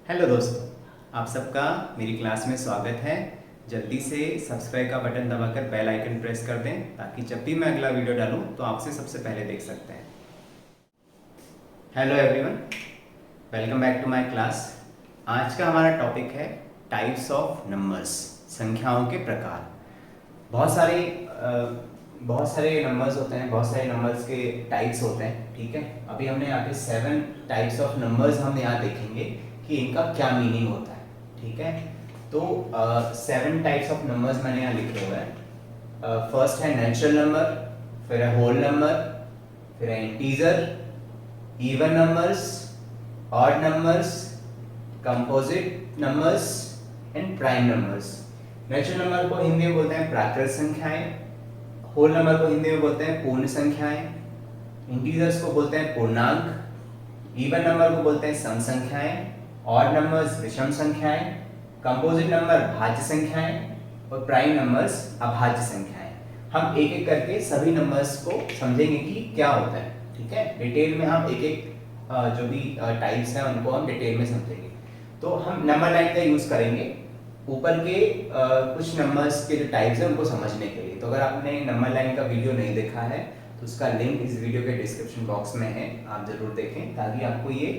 Hello दोस्तों, आप सबका मेरी क्लास में स्वागत है। जल्दी से सब्सक्राइब का बटन दबाकर बेल आइकन प्रेस कर दें ताकि जब भी मैं अगला वीडियो डालूं तो आपसे सबसे पहले देख सकते हैं। Hello everyone, welcome back to my class. आज का हमारा टॉपिक है टाइप्स ऑफ नंबर्स, संख्याओं के प्रकार। बहुत सारे नंबर्स होते हैं, बहुत सारे नंबर्स के टाइप्स होते हैं। ठीक है, अभी हमने यहाँ पे 7 टाइप्स ऑफ नंबर्स हम यहाँ देखेंगे कि इनका क्या मीनिंग होता है। ठीक है, तो 7 टाइप्स ऑफ नंबर्स मैंने यहाँ लिखे हुए हैं। फर्स्ट है नेचुरल नंबर, फिर है होल नंबर, फिर है integer, even numbers, odd numbers, composite numbers and prime numbers. Natural number को हिंदी में बोलते हैं प्राकृत संख्याएं, होल नंबर को हिंदी में बोलते हैं पूर्ण संख्याएं, इंटीजर्स को बोलते हैं पूर्णांक, इवन नंबर को बोलते हैं सम संख्याएं, ऑड नंबर्स विषम संख्याएं, कंपोजिट नंबर भाज्य संख्याएं और प्राइम नंबर्स अभाज्य संख्याएं। हम एक एक करके सभी नंबर्स को समझेंगे कि क्या होता है। ठीक है, डिटेल में हम एक एक जो भी टाइप्स हैं उनको हम डिटेल में समझेंगे। तो हम नंबर लाइन का यूज करेंगे ऊपर के कुछ नंबर्स के जो टाइप्स हैं उनको समझने के लिए। तो अगर आपने नंबर लाइन का वीडियो नहीं देखा है तो उसका लिंक इस वीडियो के डिस्क्रिप्शन बॉक्स में है, आप जरूर देखें ताकि आपको ये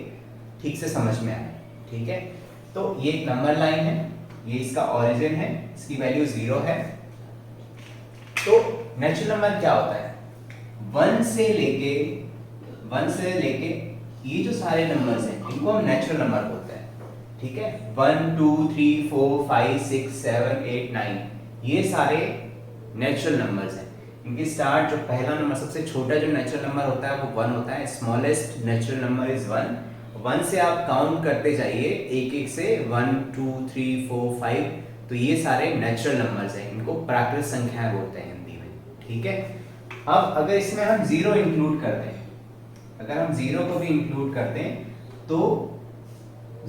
ठीक से समझ में आए। ठीक है, तो ये एक नंबर लाइन है, ये इसका ओरिजिन है, इसकी वैल्यू 0 है। तो नेचुरल नंबर क्या होता है? 1 से लेके ये जो सारे नंबर्स हैं इनको हम नेचुरल नंबर बोलते हैं। ठीक है, 1 2 3 4 5 6 7 8 9 ये सारे नेचुरल नंबर्स हैं। इनकी स्टार्ट जो पहला नंबर सबसे छोटा जो नेचुरल नंबर होता है वो 1 होता है। स्मॉलेस्ट नेचुरल नंबर इज 1 से आप काउंट करते जाइए एक एक से 1 2 3 4 5। तो ये सारे नेचुरल नंबर्स हैं, इनको प्राकृत संख्याएं बोलते हैं हिंदी में। ठीक है, अब अगर इसमें हम 0 इंक्लूड कर दें, अगर हम 0 को भी इंक्लूड कर दें तो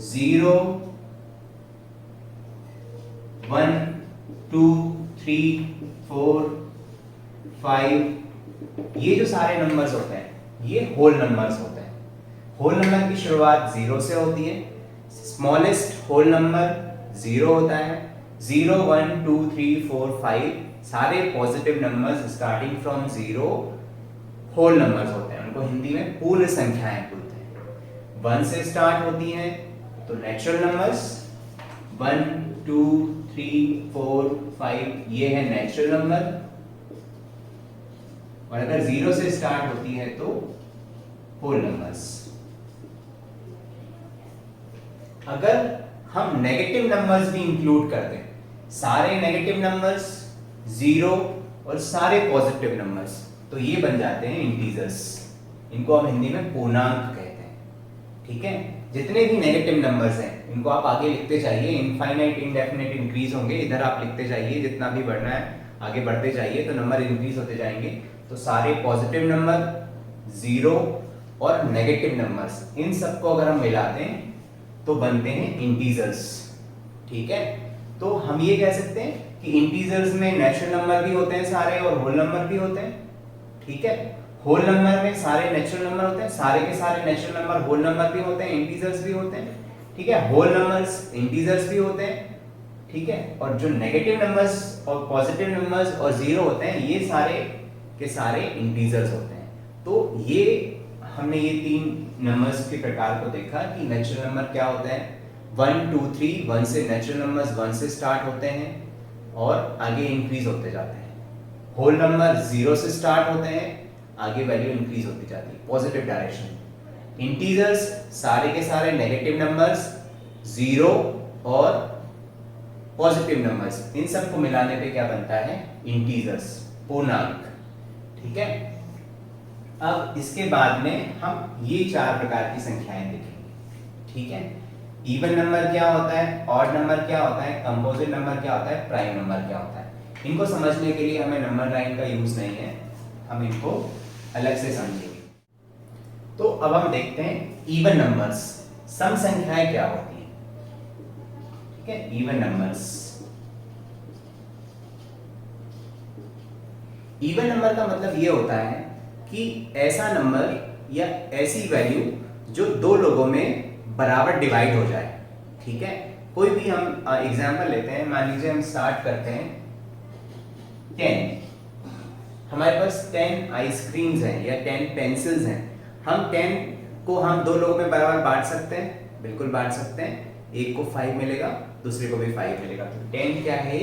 0 1 2 3 4 5 ये जो सारे नंबर्स होते हैं ये होल नंबर्स होते हैं। होल नंबर की शुरुआत 0 से होती है। स्मॉलेस्ट होल नंबर 0 होता है। 0 1 2 3 4 5 सारे positive numbers starting from 0 whole numbers होते हैं, उनको हिंदी में पूर्ण संख्याएं बोलते हैं। 1 से स्टार्ट होती हैं तो नेचुरल नंबर्स 1 2 3 4 5 ये है नेचुरल नंबर। और अगर 0 से स्टार्ट होती है तो होल नंबर्स। अगर हम नेगेटिव नंबर्स भी इंक्लूड कर दें, सारे नेगेटिव नंबर्स 0 और सारे पॉजिटिव नंबर्स, तो ये बन जाते हैं इंटीजर्स। इनको हम हिंदी में पूर्णांक कहते हैं। ठीक है, जितने भी नेगेटिव नंबर्स हैं इनको आप आगे लिखते जाइए, इनफाइनाइट इंडेफिनिट इंक्रीज होंगे, इधर आप लिखते जाइए, जितना भी बढ़ना है आगे बढ़ते जाइए तो नंबर इंक्रीज होते जाएंगे। तो सारे पॉजिटिव नंबर 0 और नेगेटिव नंबर्स इन सबको अगर हम मिलाते हैं तो बनते हैं इंटीजर्स। ठीक है, तो हम ये कह सकते हैं कि इंटीजर्स में नेचुरल नंबर भी होते हैं सारे और होल नंबर भी होते हैं। ठीक है, होल नंबर में सारे नेचुरल नंबर होते हैं, सारे के सारे नेचुरल नंबर होल नंबर भी होते हैं, इंटीजर्स भी होते हैं। ठीक है, होल नंबर्स इंटीजर्स भी होते हैं। ठीक है, और जो नेगेटिव नंबर्स और पॉजिटिव नंबर्स और 0 होते हैं ये सारे के सारे इंटीजर्स होते हैं। तो ये हमने ये 3 नंबर्स के प्रकार को देखा कि नेचुरल नंबर क्या होते हैं। 1 2 3 1 से नेचुरल नंबर्स 1 से स्टार्ट होते हैं और आगे इंक्रीज होते जाते हैं। होल नंबर 0 से स्टार्ट होते हैं, आगे वैल्यू इंक्रीज होती जाती है पॉजिटिव डायरेक्शन। इंटीजर्स सारे के सारे नेगेटिव नंबर्स 0 और पॉजिटिव नंबर्स इन सबको मिलाने पे क्या बनता है? इंटीजर्स, पूर्णांक। ठीक है, अब इसके बाद में हम ये 4 प्रकार की संख्याएं देखेंगे। ठीक है, इवन नंबर क्या होता है, ऑड नंबर क्या होता है, कंपोजिट नंबर क्या होता है, प्राइम नंबर क्या होता है। इनको समझने के लिए हमें नंबर लाइन का यूज नहीं है, हम इनको अलग से समझेंगे। तो अब हम देखते हैं इवन नंबर्स, सम संख्याएं क्या होती हैं। ठीक है, इवन नंबर्स। इवन नंबर का मतलब ये होता है कि ऐसा नंबर या ऐसी वैल्यू जो 2 लोगों में बराबर डिवाइड हो जाए। ठीक है, कोई भी हम एग्जांपल लेते हैं, मान लीजिए हम स्टार्ट करते हैं 10, हमारे पास 10 आइसक्रीम्स हैं या 10 पेंसिल्स हैं। हम 10 को हम दो लोगों में बराबर बांट सकते हैं, बिल्कुल बांट सकते हैं। एक को 5 मिलेगा, दूसरे को भी 5 मिलेगा। तो 10 क्या है,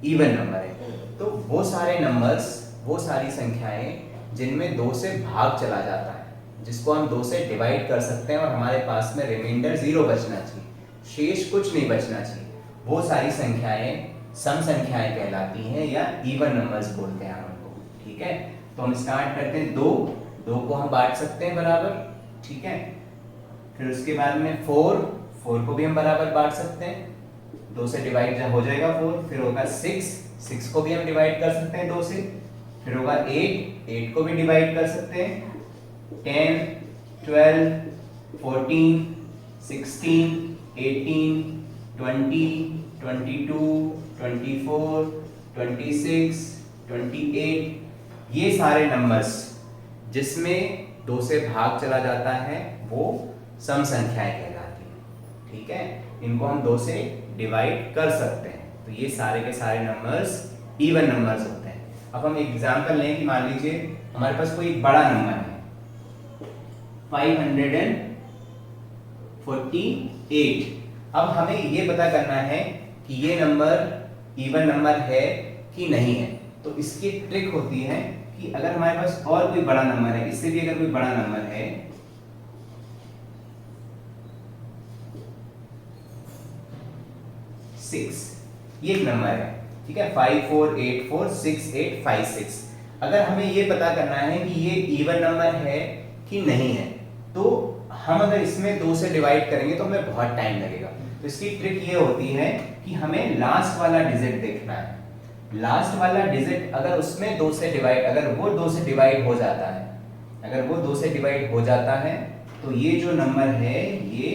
इवन नंबर है। तो वो सारे नंबर्स, वो सारी संख्याएं जिनमें 2 से भाग चला जाता है, जिसको हम 2 से डिवाइड कर सकते हैं और हमारे पास में रिमाइंडर 0 बचना चाहिए, शेष कुछ नहीं बचना चाहिए, वो सारी संख्याएं सम संख्याएं कहलाती हैं या इवन नंबर्स बोलते हैं हम उनको। ठीक है, तो हम स्टार्ट करते हैं 2 को हम बांट सकते हैं बराबर। ठीक है, फिर उसके बाद में 4 को भी हम बराबर बांट सकते हैं, 2 से डिवाइड हो जाएगा 4। फिर होगा 6 को भी हम डिवाइड कर सकते हैं 2 से। फिर होगा 8 को भी डिवाइड कर सकते हैं। 10, 12, 14, 16, 18, 20, 22, 24, 26, 28, ये सारे नंबर्स जिसमें 2 से भाग चला जाता है वो सम संख्याएं कहलाती हैं। ठीक है, इनको हम 2 से डिवाइड कर सकते हैं। तो ये सारे के सारे नंबर्स इवन नंबर्स होते हैं। अब हम एग्जांपल लें कि मान लीजिए हमारे पास कोई बड़ा नंबर है 548। अब हमें ये पता करना है कि ये नंबर इवन नंबर है कि नहीं है। तो इसकी ट्रिक होती है कि अगर हमारे पास और कोई बड़ा नंबर है, इससे भी अगर कोई बड़ा नंबर है, 6, ये एक नंबर है। ठीक है, 54846856। अगर हमें ये पता करना है कि ये इवन नंबर है कि नहीं है, तो हम अगर इसमें 2 से डिवाइड करेंगे तो हमें बहुत टाइम लगेगा। तो इसकी ट्रिक ये होती है कि हमें लास्ट वाला डिजिट देखना है। लास्ट वाला डिजिट अगर उसमें 2 से डिवाइड, अगर वो 2 से डिवाइड हो जाता है, अगर वो 2 से डिवाइड हो जाता है तो ये जो नंबर है ये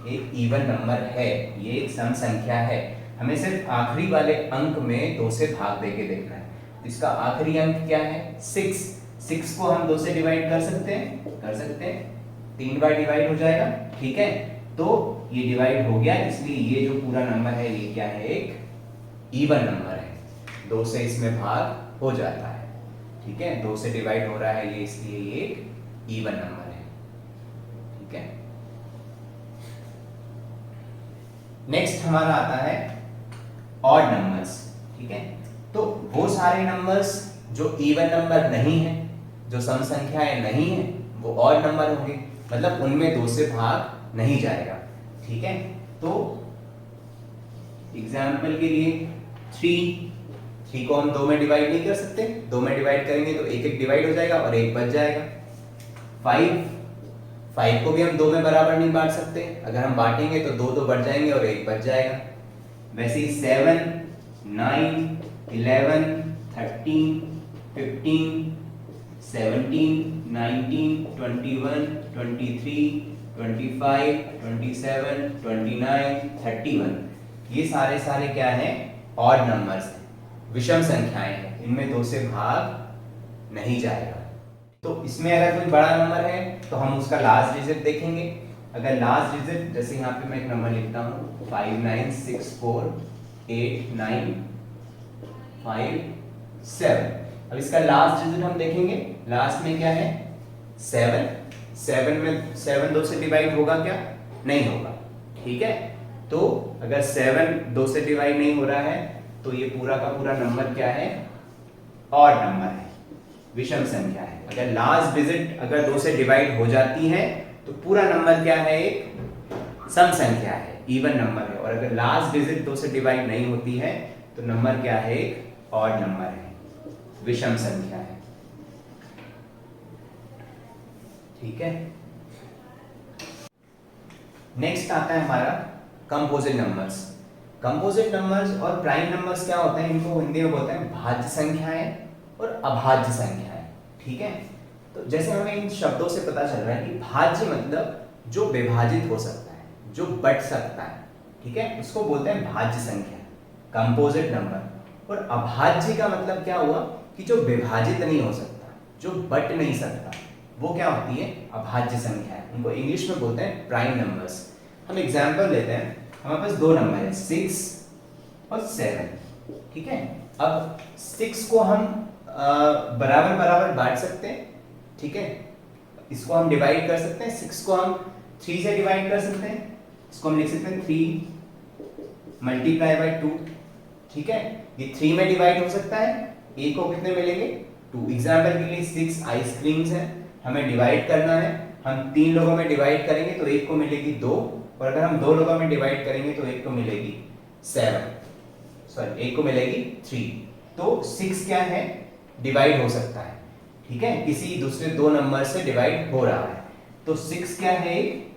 एक इवन नंबर है, ये एक सम संख्या है। हमें सिर्फ आखिरी वाले अंक में 2 से भाग देके देखना है। तो इसका आखिरी अंक क्या है, 6 को हम 2 से डिवाइड कर सकते हैं, 3 बार डिवाइड हो जाएगा। ठीक है, तो ये डिवाइड हो गया, इसलिए ये जो पूरा नंबर है ये क्या है, एक इवन नंबर है। 2 से इसमें भाग हो जाता है। ठीक है, 2 से डिवाइड हो रहा है ये, इसलिए ये एक इवन नंबर है। ठीक है, नेक्स्ट हमारा आता है ऑड नंबर्स। ठीक है, तो वो सारे नंबर्स जो इवन नंबर नहीं है, जो सम संख्याएं नहीं है, वो ऑड नंबर होंगे, मतलब उनमें 2 से भाग नहीं जाएगा। ठीक है, तो एग्जाम्पल के लिए 3 को हम 2 में डिवाइड नहीं कर सकते, 2 में डिवाइड करेंगे तो एक डिवाइड हो जाएगा और एक बच जाएगा। 5 को भी हम 2 में बराबर नहीं बांट सकते, अगर हम बांटेंगे तो 2 बढ़ जाएंगे और एक बच जाएगा। वैसे ही 7, 9, 11, 13, 15, 17, 19, 21, 23, 25, 27, 29, 31, ये सारे क्या हैं, ऑड नंबर्स हैं, विषम संख्याएं हैं, इनमें 2 से भाग नहीं जाएगा। तो इसमें अगर कोई बड़ा नंबर है तो हम उसका लास्ट डिजिट देखेंगे। अगर लास्ट डिजिट, जैसे यहाँ पे मैं एक नंबर लिखता हूँ 596489557। अब इसका लास्ट डिजिट हम देखेंगे, लास्ट में क्या है, 7 में 7 2 से डिवाइड होगा क्या, नहीं होगा। ठीक है, तो अगर 7 2 से डिवाइड नहीं हो रहा है तो ये पूरा का पूरा नंबर क्या है, ऑड नंबर है, विषम संख्या है। अगर लास्ट डिजिट अगर 2 से डिवाइड हो जाती है तो पूरा नंबर क्या है, एक सम संख्या है, इवन नंबर है। और अगर लास्ट डिजिट 2 से डिवाइड नहीं होती है तो नंबर क्या है, एक ऑड नंबर है, विषम संख्या है। ठीक है, नेक्स्ट आता है हमारा कंपोजिट नंबर्स। कंपोजिट नंबर्स और प्राइम नंबर्स क्या होते हैं, इनको हिंदी में बोलते हैं भाज्य संख्याएं और अभाज्य संख्याएं। ठीक है, तो जैसे हमें इन शब्दों से पता चल रहा है कि भाज्य मतलब जो विभाजित हो सकता है, जो बट सकता है। ठीक है, उसको बोलते हैं भाज्य संख्या, कंपोजिट नंबर। और अभाज्य का मतलब क्या हुआ कि जो विभाजित नहीं हो सकता, जो बट नहीं सकता, वो क्या होती है, अभाज्य संख्या है। उनको इंग्लिश में बोलते हैं प्राइम नंबर्स। हम एग्जाम्पल लेते हैं, हमारे पास दो नंबर है 6 और 7, ठीक है। अब 6 को हम बराबर बराबर बांट सकते हैं, ठीक है। इसको हम डिवाइड कर सकते हैं, 6 को हम 3 से डिवाइड कर सकते हैं, इसको हम लिख सकते हैं 3 मल्टीप्लाई बाई 2, ठीक है। ये 3 में डिवाइड हो सकता है, ए को कितने मिलेंगे 2। एग्जाम्पल के लिए 6 आइसक्रीम्स है, हमें डिवाइड करना है, हम 3 लोगों में डिवाइड करेंगे तो एक को मिलेगी 2, और अगर हम 2 लोगों में डिवाइड करेंगे तो एक को मिलेगी 7, सॉरी एक को मिलेगी 3। तो 6 क्या है, डिवाइड हो सकता है, ठीक है, किसी दूसरे दो नंबर से डिवाइड हो रहा है। तो 6 क्या है, एक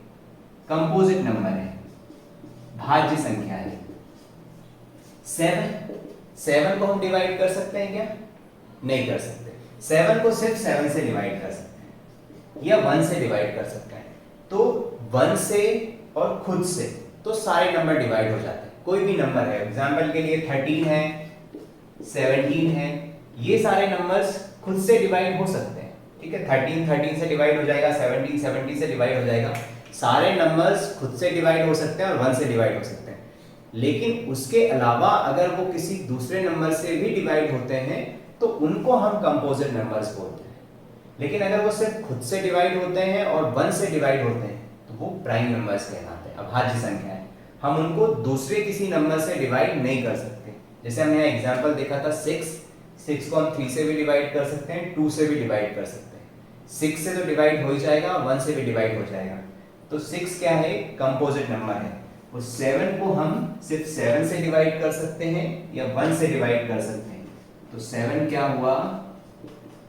कंपोजिट नंबर है, भाज्य संख्या है। 7 को हम डिवाइड कर सकते हैं क्या, नहीं कर सकते। 7 को सिर्फ 7 से डिवाइड कर सकते हैं या 1 से डिवाइड कर सकते हैं। तो 1 से और खुद से तो सारे नंबर डिवाइड हो जाते हैं, कोई भी नंबर है, एग्जांपल के लिए 13 है, 17 है, ये सारे नंबर्स खुद से डिवाइड हो सकते हैं, ठीक है। 13 से डिवाइड हो जाएगा, 17 से डिवाइड हो जाएगा, सारे नंबर्स खुद से डिवाइड हो सकते हैं और 1 से डिवाइड हो सकते हैं। लेकिन उसके अलावा अगर वो किसी दूसरे नंबर से भी डिवाइड होते हैं तो उनको हम कंपोजिट नंबर्स बोलते हैं। लेकिन अगर वो सिर्फ खुद से डिवाइड होते हैं और 1 से डिवाइड होते हैं तो वो प्राइम नंबर्स कहलाते हैं, अभाज्य संख्या है। हम उनको दूसरे किसी नंबर से डिवाइड नहीं कर सकते। जैसे हमने यहाँ एग्जांपल देखा था 6 को हम 3 से भी डिवाइड कर सकते हैं, 2 से भी डिवाइड कर सकते हैं। 6 से तो डिवाइड हो ही जाएगा, 1 से भी डिवाइड हो जाएगा। तो 6 क्या है, कंपोजिट नंबर है। उस 7 को हम सिर्फ 7 से डिवाइड कर सकते हैं या 1 से डिवाइड कर सकते हैं। तो 7 क्या हुआ,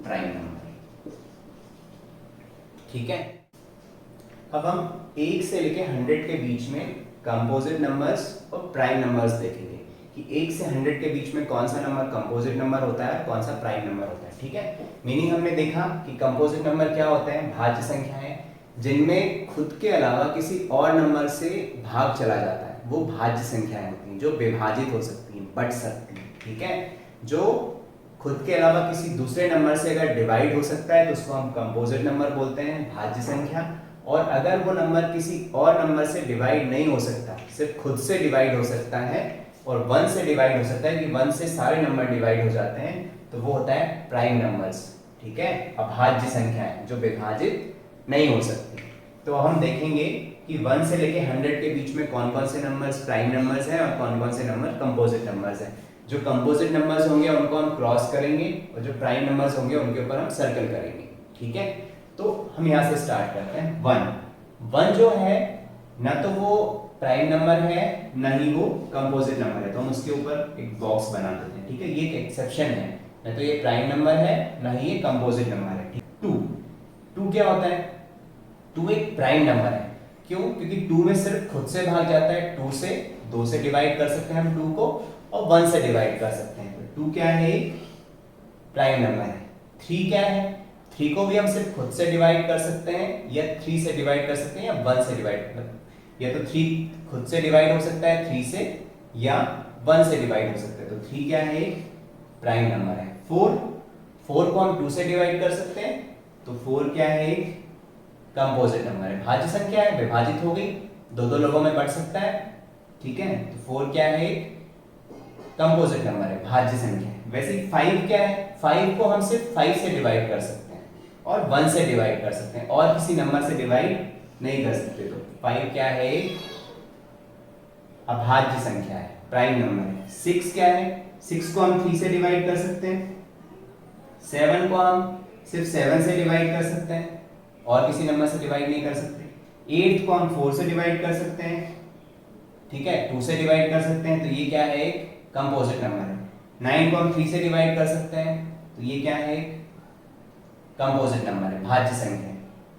प्राइम नंबर, ठीक है। अब हम 1 से लेके 100 के बीच में कंपोजिट नंबर्स और प्राइम नंबर्स देखेंगे कि 1 से 100 के बीच में कौन सा नंबर कंपोजिट नंबर होता है और कौन सा प्राइम नंबर होता है, ठीक है। मीनिंग हमने देखा कि कंपोजिट नंबर क्या होते हैं, भाज्य संख्याएं जिनमें खुद के अलावा किसी और नंबर से भाग चला जाता है, वो भाज्य संख्याएं होती हैं, जो विभाजित हो सकती हैं, बट सकती हैं, ठीक है। जो खुद के अलावा किसी दूसरे नंबर से अगर डिवाइड हो सकता है तो उसको हम कंपोजिट नंबर बोलते हैं, भाज्य संख्या। और अगर वो नंबर किसी और नंबर से डिवाइड नहीं हो सकता, सिर्फ खुद से डिवाइड हो सकता है और 1 से डिवाइड हो सकता है कि 1 से सारे नंबर डिवाइड हो जाते हैं, तो वो होता है प्राइम नंबर्स, ठीक है, अभाज्य संख्याएं जो विभाजित नहीं हो सकती। तो हम देखेंगे कि 1 से लेके 100 के बीच में कौन कौन से नंबर्स प्राइम नंबर्स हैं और कौन कौन से नंबर कंपोजिट नंबर्स हैं। जो कंपोजिट नंबर्स होंगे उनको हम क्रॉस करेंगे और जो प्राइम नंबर्स होंगे उनके ऊपर हम सर्कल करेंगे, ठीक है। तो हम यहाँ से स्टार्ट करते हैं। 1 जो है ना तो वो प्राइम नंबर है ना ही वो कंपोजिट नंबर है, तो हम उसके ऊपर एक बॉक्स बना देते हैं, ठीक है। ये एक एक्सेप्शन है, ना तो ये प्राइम नंबर है ना ही ये कंपोजिट नंबर है। 2 क्या होता है, 2 एक प्राइम नंबर है। क्यों, क्योंकि 2 में सिर्फ खुद से भाग जाता है, 2 से डिवाइड कर सकते हैं हम 2 को और 1 से डिवाइड कर सकते हैं। तो 2 क्या है, एक प्राइम नंबर है। 3 क्या है, 3 को भी हम सिर्फ खुद से डिवाइड कर सकते हैं या 3 से डिवाइड कर सकते हैं या 1 से डिवाइड, या तो 3 खुद से डिवाइड हो सकता है 3 से या 1 से डिवाइड हो सकता है। तो 3 क्या है, एक प्राइम नंबर है। 4 को हम 2 से डिवाइड कर सकते हैं, तो 4 क्या है, एक कंपोजिट नंबर है, भाज्य संख्या है, विभाजित हो गई, दो लोगों में बढ़ सकता है, ठीक है। तो 4 क्या है, एक कंपोजिट नंबर है, भाज्य संख्या है। वैसे 5 क्या है, 5 को हम सिर्फ 5 से डिवाइड कर सकते हैं और 1 से डिवाइड कर सकते हैं और किसी नंबर से डिवाइड नहीं कर सकते। तो 5 क्या है, एक अभाज्य संख्या है, प्राइम नंबर है। 6 क्या है, 6 को हम 3 से डिवाइड कर सकते हैं, 7 को हम सिर्फ 7 से डिवाइड कर सकते हैं और किसी नंबर से डिवाइड नहीं कर सकते। 8 को हम 4 से डिवाइड कर सकते हैं, ठीक है, 2 से डिवाइड कर सकते हैं, तो ये क्या है, एक कंपोजिट नंबर है। 9 को हम 3 से डिवाइड कर सकते हैं, तो ये क्या है, एक कंपोजिट नंबर है, भाज्य संख्या है।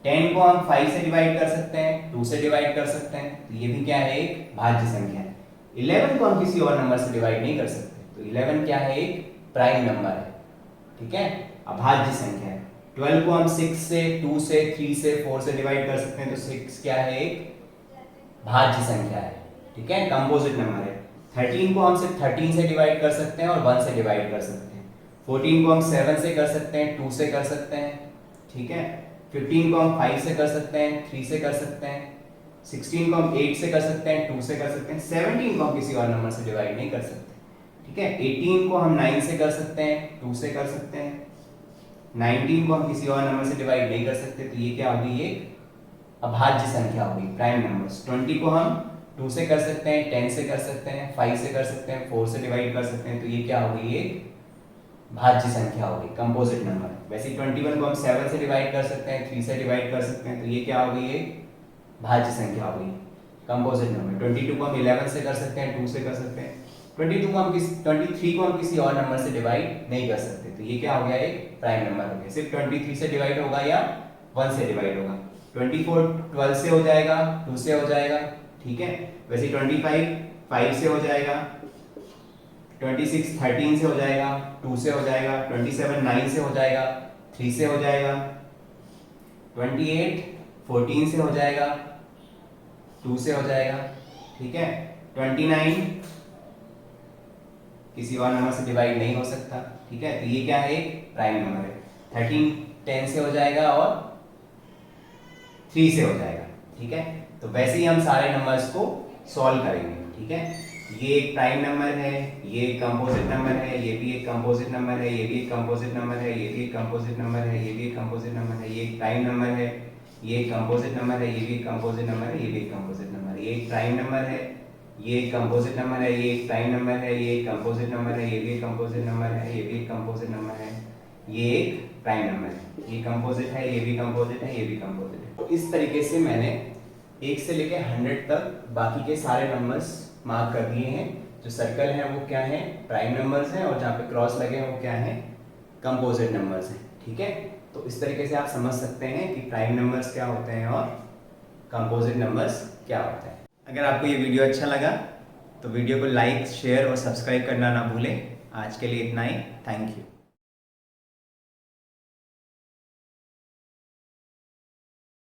10 को हम 5 से डिवाइड कर सकते हैं, 2 से डिवाइड कर सकते हैं, तो ये भी क्या है, एक भाज्य संख्या है। 11 को हम किसी और नंबर से डिवाइड नहीं कर सकते, तो 11 क्या है, एक प्राइम नंबर है, ठीक है, अभाज्य संख्या है। 12 को हम 6 से 2 से 3 से 4 से डिवाइड कर सकते हैं, तो 6 क्या है, एक भाज्य संख्या है, ठीक है, कंपोजिट नंबर है। 13 को हम सिर्फ 13 से डिवाइड कर सकते हैं और 1 से डिवाइड कर सकते हैं। 14 को हम 7 से कर सकते हैं, 2 से कर सकते हैं, ठीक है। 15 को हम 5 से कर सकते हैं, 3 से कर सकते हैं, 16 को हम 8 से कर सकते हैं, 2 से कर सकते हैं। 17 को हम किसी और नंबर से डिवाइड नहीं कर सकते, ठीक है। 18 को हम 9 से कर सकते हैं, 2 से कर सकते हैं। 19 को हम किसी और नंबर से डिवाइड नहीं कर सकते, तो ये क्या होगी, एक अभाज्य संख्या होगी, प्राइम नंबर्स। 20 को हम 2 से कर सकते हैं, 10 से कर सकते हैं, 5 से कर सकते हैं, 4 से डिवाइड कर सकते हैं, तो ये क्या होगी, एक भाज्य संख्या होगी, कंपोजिट नंबर। वैसे 21 को हम 7 से डिवाइड कर सकते हैं, 3 से डिवाइड कर सकते हैं, तो ये क्या होगी, एक भाज्य संख्या होगी, कंपोजिट नंबर। 22 को हम 11 से कर सकते हैं, 2 से कर सकते हैं। 23 को हम किसी और नंबर से डिवाइड नहीं कर सकते, तो ये क्या हो गया, एक प्राइम नंबर हो गया। सिर्फ 23 से डिवाइड होगा या 1 से डिवाइड होगा। 24 12 से हो जाएगा, 2 से हो जाएगा, ठीक है। वैसे 25 5 से हो जाएगा, 26 13 से हो जाएगा, 2 से हो जाएगा। 27 9 से हो जाएगा, 3 से हो जाएगा। 28 14 से हो जाएगा, 2 से हो जाएगा, ठीक है। 29 किसी और नंबर से डिवाइड नहीं हो सकता, ठीक है, तो ये क्या है, एक प्राइम नंबर है। 13 10 से हो जाएगा और 3 से हो जाएगा, ठीक है। तो वैसे ही हम सारे नंबर्स को सॉल्व करेंगे, ठीक है। ये एक प्राइम नंबर है, ये एक कंपोजिट नंबर है, ये भी एक कंपोजिट नंबर है, ये भी एक कंपोजिट नंबर है, ये भी एक कंपोजिट नंबर है, ये भी एक कंपोजिट नंबर है, ये एक प्राइम नंबर है, ये एक कंपोजिट नंबर है, ये भी एक कंपोजिट नंबर है, ये भी एक कंपोजिट नंबर है, ये एक प्राइम नंबर है, ये एक कंपोजिट नंबर है, ये एक प्राइम नंबर है, ये एक कंपोजिट नंबर है, ये भी एक कंपोजिट नंबर है, ये भी एक कंपोजिट नंबर है, ये एक प्राइम नंबर है, ये कंपोजिट है, ये भी कंपोजिट है, ये भी कंपोजिट है। तो इस तरीके से मैंने 1 से लेकर 100 तक बाकी के सारे नंबर्स मार्क कर दिए हैं। जो सर्कल है वो क्या है, प्राइम नंबर्स हैं, और जहाँ पे क्रॉस लगे हैं वो क्या है, कंपोजिट नंबर्स हैं, ठीक है। तो इस तरीके से आप समझ सकते हैं कि प्राइम नंबर्स क्या होते हैं और कंपोजिट नंबर्स क्या होते हैं। अगर आपको ये वीडियो अच्छा लगा तो वीडियो को लाइक शेयर और सब्सक्राइब करना ना भूलें। आज के लिए इतना ही, थैंक यू।